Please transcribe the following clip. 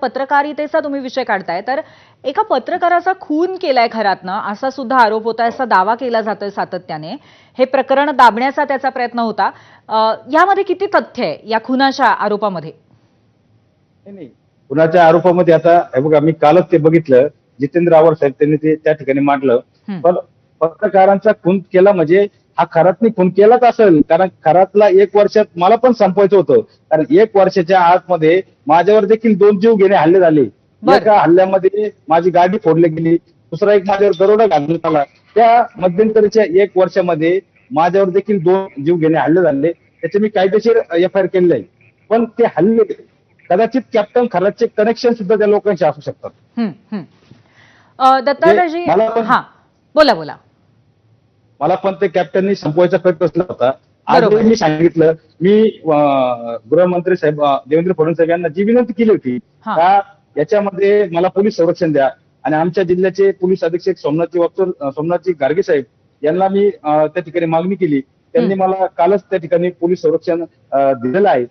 पत्रकारितेचा तुम्ही विषय काढताय, तर एका पत्रकाराचा खून केलाय खरातनं असा सुद्धा आरोप होता, असा दावा केला जातोय सातत्याने. हे प्रकरण दाबण्याचा त्याचा प्रयत्न होता. यामध्ये किती तथ्य आहे या खुनाच्या आरोपामध्ये? नाही कुणाच्या आरोपामध्ये आता हे बघा, मी कालच ते बघितलं, जितेंद्र आव्हाड साहेब त्यांनी ते त्या ठिकाणी मांडलं. पण पत्रकारांचा खून केला म्हणजे हा खरातनी खून केलाच असेल, कारण खरातला 1 वर्षात मला पण संपवायचं होतं. कारण 1 वर्षाच्या आतमध्ये माझ्यावर देखील 2 जीव घेणे हल्ले झाले. एका हल्ल्यामध्ये माझी गाडी फोडली गेली, दुसरा एक माझ्यावर दरोडा घालण्यात आला. त्या मध्यंतरीच्या 1 वर्षामध्ये माझ्यावर देखील 2 जीव घेणे हल्ले झाले. त्याचे मी कायदेशीर FIR केलेले आहे. पण ते हल्ले कदाचित कॅप्टन खरातचे कनेक्शन सुद्धा त्या लोकांशी असू शकतात. दत्तात्रयजी, मला पण- हा बोला बोला. मला पण ते कॅप्टननी संपवायचा प्रयत्न केला होता. आज बरोबर. मी सांगितलं, मी गृहमंत्री साहेब देवेंद्र फडणवीस साहेब यांना जी विनंती केली होती हा. का याच्यामध्ये मला पोलीस संरक्षण द्या, आणि आमच्या जिल्ह्याचे पोलीस अधीक्षक सोमनाथजी गार्गे साहेब यांना मी त्या ठिकाणी मागणी केली. त्यांनी मला कालच त्या ठिकाणी पोलीस संरक्षण दिलेलं आहे.